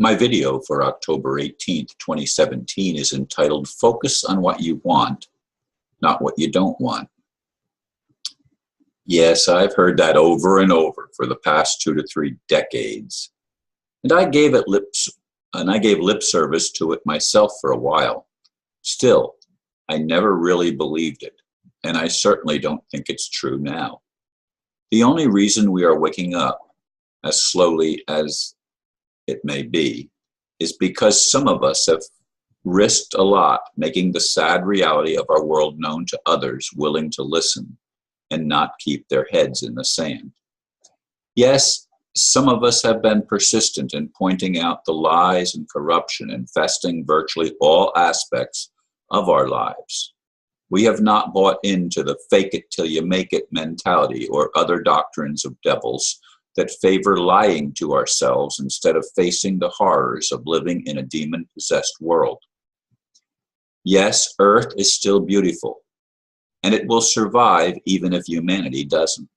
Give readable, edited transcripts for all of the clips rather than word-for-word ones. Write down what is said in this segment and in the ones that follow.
My video for October 18th, 2017 is entitled Focus on What You Want, Not What You Don't Want. Yes, I've heard that over and over for the past 2 to 3 decades. And I gave lip service to it myself for a while. Still, I never really believed it, and I certainly don't think it's true now. The only reason we are waking up, as slowly as it may be, is because some of us have risked a lot making the sad reality of our world known to others willing to listen and not keep their heads in the sand. Yes, some of us have been persistent in pointing out the lies and corruption infesting virtually all aspects of our lives. We have not bought into the fake it till you make it mentality or other doctrines of devils that favor lying to ourselves instead of facing the horrors of living in a demon-possessed world. Yes, Earth is still beautiful, and it will survive even if humanity doesn't.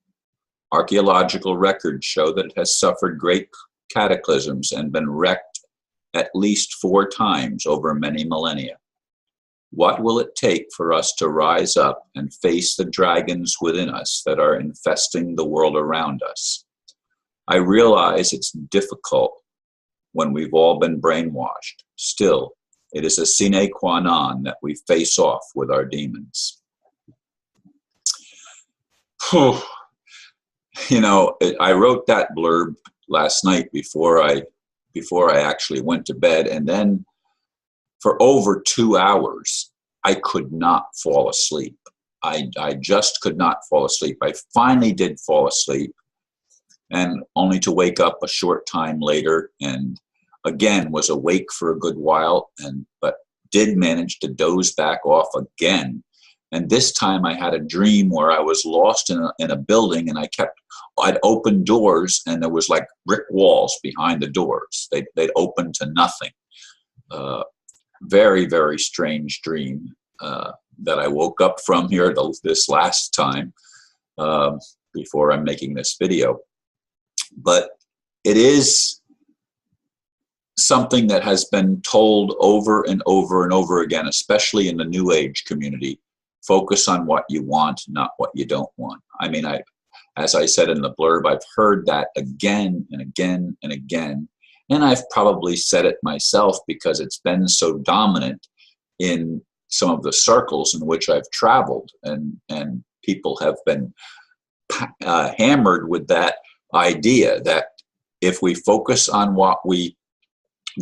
Archeological records show that it has suffered great cataclysms and been wrecked at least 4 times over many millennia. What will it take for us to rise up and face the dragons within us that are infesting the world around us? I realize it's difficult when we've all been brainwashed. Still, it is a sine qua non that we face off with our demons. You know, I wrote that blurb last night before I actually went to bed, and then for over 2 hours, I could not fall asleep. I just could not fall asleep. I finally did fall asleep, and only to wake up a short time later, and again was awake for a good while, but did manage to doze back off again. And this time I had a dream where I was lost in a building, and I'd opened doors, and there was like brick walls behind the doors. They'd open to nothing. Very, very strange dream that I woke up from here this last time before I'm making this video. But it is something that has been told over and over and over again, especially in the New Age community. Focus on what you want, not what you don't want. I mean, as I said in the blurb, I've heard that again and again and again. And I've probably said it myself because it's been so dominant in some of the circles in which I've traveled, and people have been hammered with that idea that if we focus on what we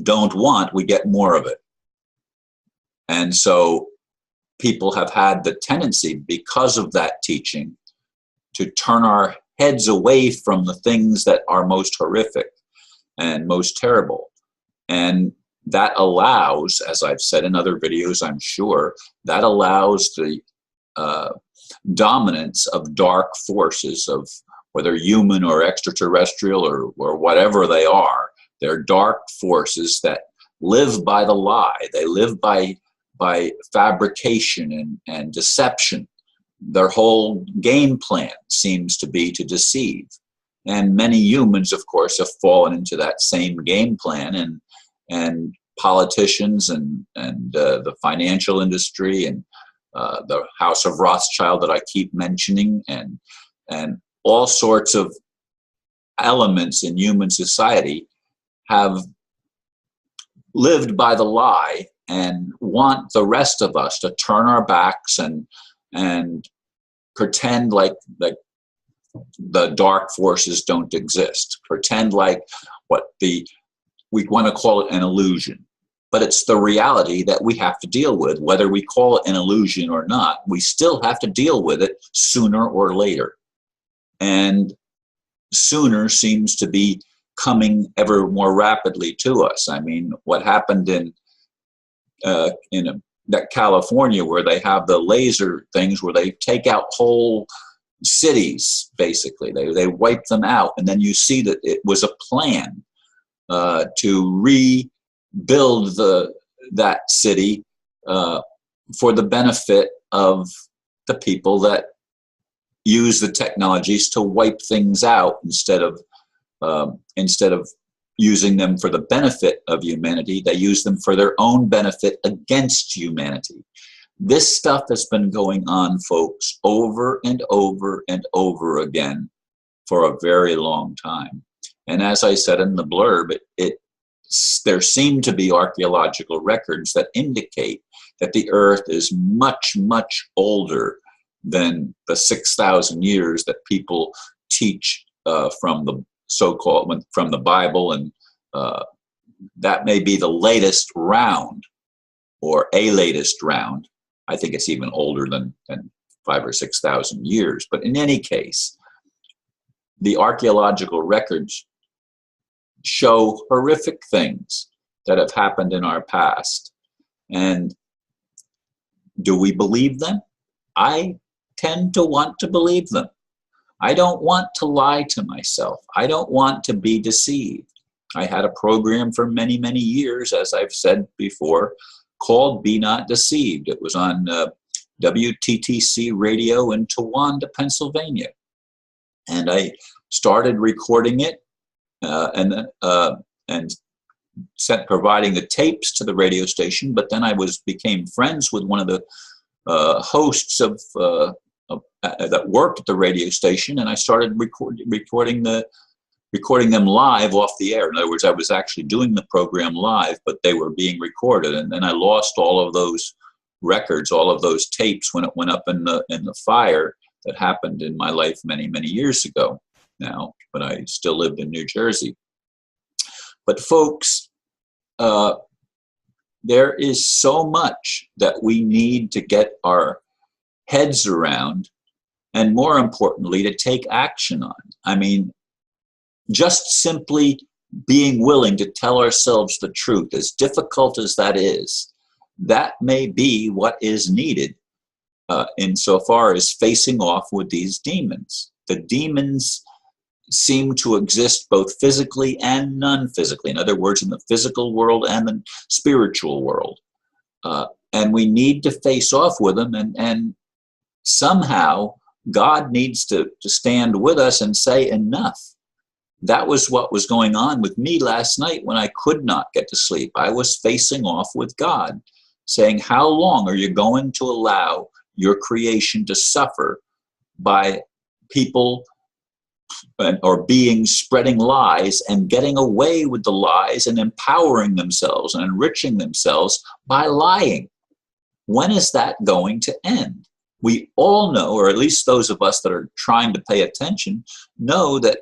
don't want, we get more of it. And so people have had the tendency, because of that teaching, to turn our heads away from the things that are most horrific and most terrible. And that allows, as I've said in other videos, I'm sure, that allows the dominance of dark forces, of whether human or extraterrestrial or whatever they are. They're dark forces that live by the lie. They live by fabrication and deception. Their whole game plan seems to be to deceive. And many humans, of course, have fallen into that same game plan, and politicians and the financial industry and the House of Rothschild that I keep mentioning, and all sorts of elements in human society have lived by the lie and want the rest of us to turn our backs and pretend like the dark forces don't exist. Pretend like we want to call it an illusion. But it's the reality that we have to deal with. Whether we call it an illusion or not, we still have to deal with it sooner or later. And sooner seems to be coming ever more rapidly to us. I mean, what happened in that California, where they have the laser things where they take out whole cities, basically. They wipe them out, and then you see that it was a plan to rebuild that city for the benefit of the people that use the technologies to wipe things out instead of using them for the benefit of humanity. They use them for their own benefit against humanity. This stuff has been going on, folks, over and over and over again for a very long time. And as I said in the blurb, there seem to be archaeological records that indicate that the earth is much, much older than the 6,000 years that people teach from the so-called, from the Bible, and that may be the latest round, or a latest round. I think it's even older than 5,000 or 6,000 years. But in any case, the archaeological records show horrific things that have happened in our past. And do we believe them? I tend to want to believe them. I don't want to lie to myself. I don't want to be deceived. I had a program for many, many years, as I've said before, called Be Not Deceived. It was on WTTC radio in Towanda, Pennsylvania. And I started recording it and providing the tapes to the radio station. But then I became friends with one of the hosts that worked at the radio station, and I started recording them live off the air. In other words, I was actually doing the program live, but they were being recorded. And then I lost all of those records, all of those tapes, when it went up in the fire that happened in my life many, many years ago now, when I still lived in New Jersey. But folks, there is so much that we need to get our heads around, and more importantly, to take action on. I mean, just simply being willing to tell ourselves the truth, as difficult as that is, that may be what is needed insofar as facing off with these demons. The demons seem to exist both physically and non-physically. In other words, in the physical world and the spiritual world. And we need to face off with them, and somehow God needs to stand with us and say enough. That was what was going on with me last night when I could not get to sleep. I was facing off with God, saying, how long are you going to allow your creation to suffer by people or beings spreading lies and getting away with the lies and empowering themselves and enriching themselves by lying? When is that going to end? We all know, or at least those of us that are trying to pay attention, know that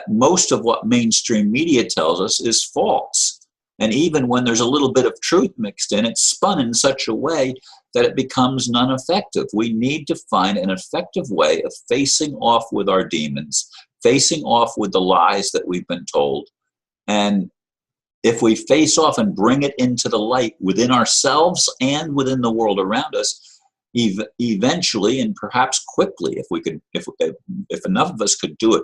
most of what mainstream media tells us is false. And even when there's a little bit of truth mixed in, it's spun in such a way that it becomes non-effective. We need to find an effective way of facing off with our demons, facing off with the lies that we've been told. And if we face off and bring it into the light within ourselves and within the world around us, eventually, and perhaps quickly, if enough of us could do it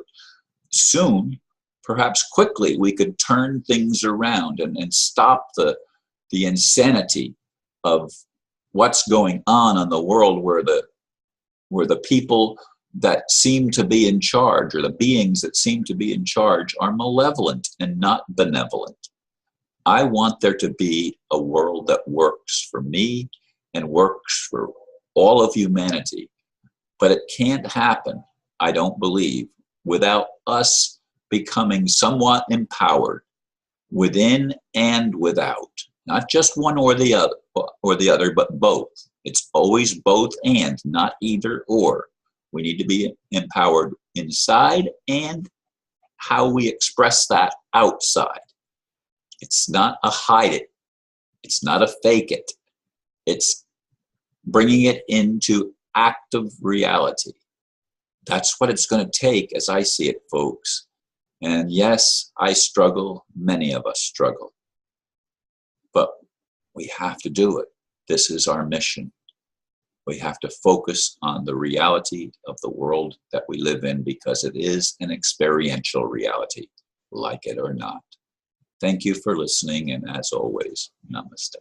soon, perhaps quickly, we could turn things around and stop the insanity of what's going on in the world, where the people that seem to be in charge, or the beings that seem to be in charge, are malevolent and not benevolent. I want there to be a world that works for me and works for all of humanity. But it can't happen, I don't believe, without us becoming somewhat empowered within and without. Not just one or the other, but both. It's always both and, not either or. We need to be empowered inside and how we express that outside. It's not a hide it. It's not a fake it. It's bringing it into active reality. That's what it's going to take, as I see it, folks. And yes, I struggle. Many of us struggle. But we have to do it. This is our mission. We have to focus on the reality of the world that we live in, because it is an experiential reality, like it or not. Thank you for listening, and as always, namaste.